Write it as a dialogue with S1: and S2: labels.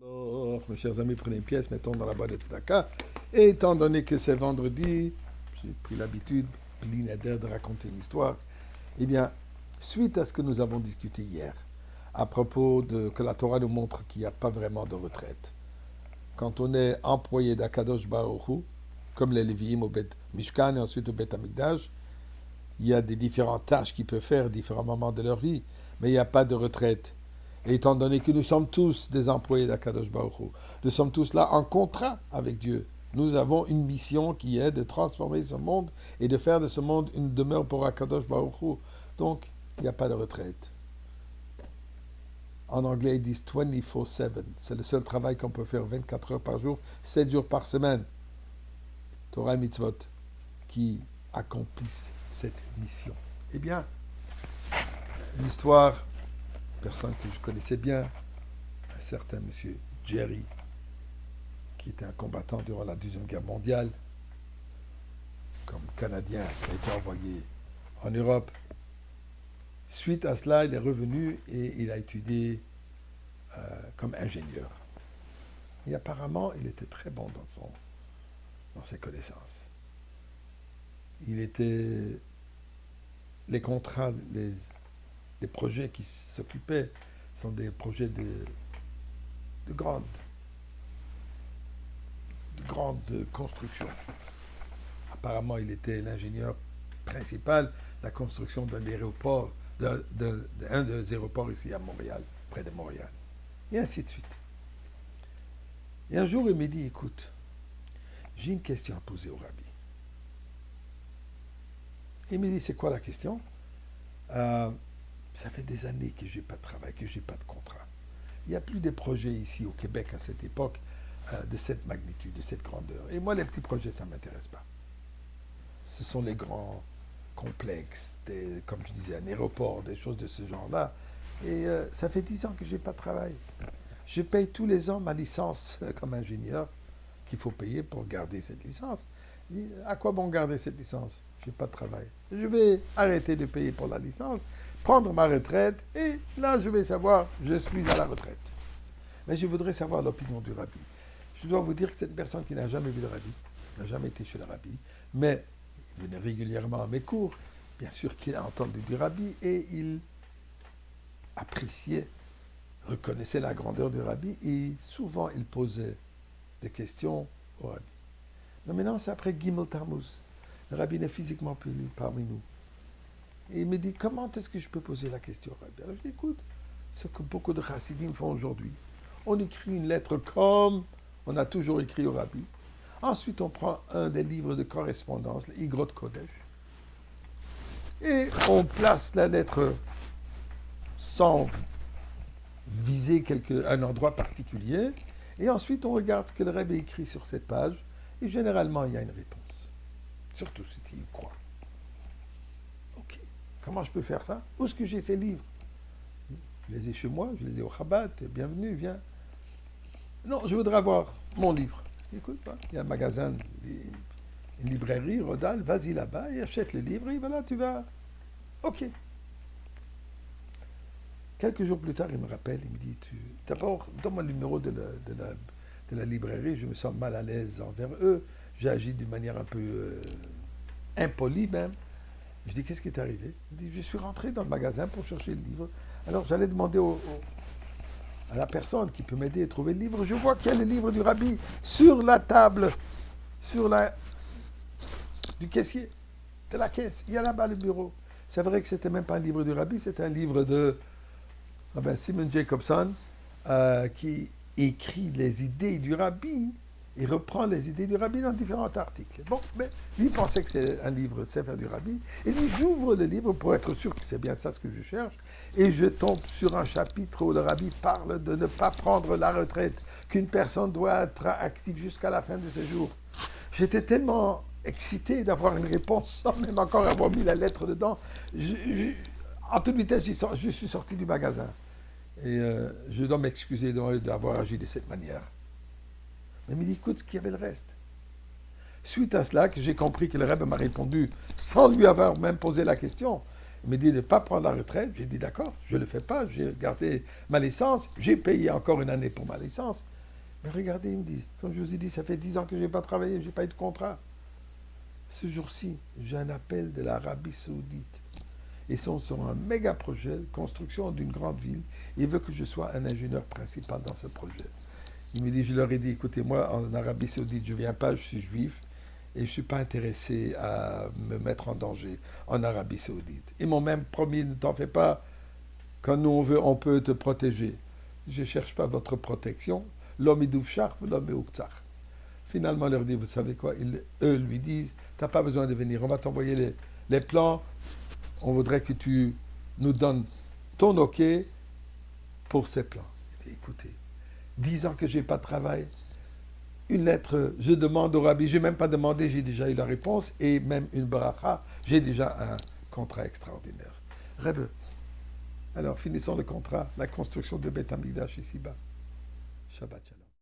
S1: Alors, mes chers amis, prenez une pièce, mettons dans la boîte de tzedaka. Et étant donné que c'est vendredi, j'ai pris l'habitude, Blinader, de raconter une histoire. Eh bien, suite à ce que nous avons discuté hier, à propos de que la Torah nous montre qu'il n'y a pas vraiment de retraite. Quand on est employé d'Akadosh Baruch Hu, comme les Lévi'im au Bet Mishkan et ensuite au Bet Amikdash, il y a des différentes tâches qu'ils peuvent faire à différents moments de leur vie, mais il n'y a pas de retraite. Et étant donné que nous sommes tous des employés d'Akadosh Baruch Hu, nous sommes tous là en contrat avec Dieu. Nous avons une mission qui est de transformer ce monde et de faire de ce monde une demeure pour Akadosh Baruch Hu. Donc, il n'y a pas de retraite. En anglais, ils disent 24/7. C'est le seul travail qu'on peut faire 24 heures par jour, 7 jours par semaine. Torah et mitzvot qui accomplissent cette mission. Eh bien, l'histoire, personne que je connaissais bien, un certain monsieur Jerry, qui était un combattant durant la Deuxième Guerre mondiale, comme Canadien, qui a été envoyé en Europe. Suite à cela, il est revenu et il a étudié comme ingénieur. Et apparemment, il était très bon dans ses connaissances. Il était... Les contrats, les projets qui s'occupaient sont des projets de grande construction. Apparemment, il était l'ingénieur principal de la construction d'un aéroport, d'un des aéroports ici à Montréal, près de Montréal. Et ainsi de suite. Et un jour, il me dit, écoute, j'ai une question à poser au rabbi. Il me dit, c'est quoi la question? Ça fait des années que je n'ai pas de travail, que je n'ai pas de contrat. Il n'y a plus de projets ici au Québec à cette époque de cette magnitude, de cette grandeur. Et moi, les petits projets, ça ne m'intéresse pas. Ce sont les grands complexes, comme je disais, un aéroport, des choses de ce genre-là. Et ça fait 10 ans que je n'ai pas de travail. Je paye tous les ans ma licence comme ingénieur qu'il faut payer pour garder cette licence. Et à quoi bon garder cette licence? Je n'ai pas de travail. Je vais arrêter de payer pour la licence, prendre ma retraite, et là, je vais savoir, je suis à la retraite. Mais je voudrais savoir l'opinion du rabbi. Je dois vous dire que cette personne qui n'a jamais vu le rabbi, n'a jamais été chez le rabbi, mais il venait régulièrement à mes cours, bien sûr qu'il a entendu du rabbi, et il appréciait, reconnaissait la grandeur du rabbi, et souvent il posait des questions au rabbi. Mais maintenant, c'est après Gimel Tammuz. Le rabbi n'est physiquement plus parmi nous. Et il me dit, comment est-ce que je peux poser la question au rabbi? Alors je dis, écoute, ce que beaucoup de chassidim font aujourd'hui. On écrit une lettre comme on a toujours écrit au rabbi. Ensuite, on prend un des livres de correspondance, l'Igrot Kodesh, et on place la lettre sans viser un endroit particulier. Et ensuite, on regarde ce que le rabbi écrit sur cette page. Et généralement, il y a une réponse. Surtout si tu y crois. Ok. Comment je peux faire ça? Où est-ce que j'ai ces livres? Je les ai chez moi, je les ai au Chabad. Bienvenue, viens. Non, je voudrais avoir mon livre. Écoute, il y a un magasin, une librairie, Rodal, vas-y là-bas et achète les livres et voilà, tu vas. Ok. Quelques jours plus tard, il me rappelle, il me dit, d'abord, donne-moi le numéro de la librairie, je me sens mal à l'aise envers eux, j'ai agi d'une manière un peu impolie même. Je dis, qu'est-ce qui est arrivé? Il dit, je suis rentré dans le magasin pour chercher le livre. Alors j'allais demander à la personne qui peut m'aider à trouver le livre. Je vois qu'il y a le livre du rabbi sur la table, du caissier, de la caisse. Il y a là-bas le bureau. C'est vrai que c'était même pas un livre du rabbi, c'était un livre de Simon Jacobson qui écrit les idées du rabbi et reprend les idées du rabbi dans différents articles. Bon, mais lui pensait que c'est un livre Sefer du rabbi. Et lui, j'ouvre le livre pour être sûr que c'est bien ça ce que je cherche. Et je tombe sur un chapitre où le rabbi parle de ne pas prendre la retraite, qu'une personne doit être active jusqu'à la fin de ses jours. J'étais tellement excité d'avoir une réponse sans même encore avoir mis la lettre dedans. En toute vitesse, je suis sorti du magasin. Et je dois m'excuser d'avoir agi de cette manière. Mais il me dit, écoute, ce qu'il y avait le reste. Suite à cela, que j'ai compris que le Rebbe m'a répondu sans lui avoir même posé la question. Il me dit de ne pas prendre la retraite. J'ai dit, d'accord, je ne le fais pas. J'ai gardé ma licence. J'ai payé encore une année pour ma licence. Mais regardez, il me dit, comme je vous ai dit, ça fait 10 ans que je n'ai pas travaillé, je n'ai pas eu de contrat. Ce jour-ci, j'ai un appel de l'Arabie Saoudite. Ils sont sur un méga projet, construction d'une grande ville. Il veut que je sois un ingénieur principal dans ce projet. Il me dit, je leur ai dit, écoutez, moi, en Arabie Saoudite, je ne viens pas, je suis juif, et je ne suis pas intéressé à me mettre en danger en Arabie Saoudite. Ils m'ont même promis, ne t'en fais pas, quand nous on veut, on peut te protéger. Je ne cherche pas votre protection. L'homme est doufchar, l'homme est ouktsar. Finalement, leur dit, vous savez quoi, eux lui disent, tu n'as pas besoin de venir, on va t'envoyer les plans, on voudrait que tu nous donnes ton OK pour ces plans. Il dit, écoutez, 10 ans que je n'ai pas de travail, une lettre, je demande au rabbi, je n'ai même pas demandé, j'ai déjà eu la réponse, et même une bracha, j'ai déjà un contrat extraordinaire. Rebbe, alors finissons le contrat, la construction de Beth Amikdash ici-bas. Shabbat Shalom.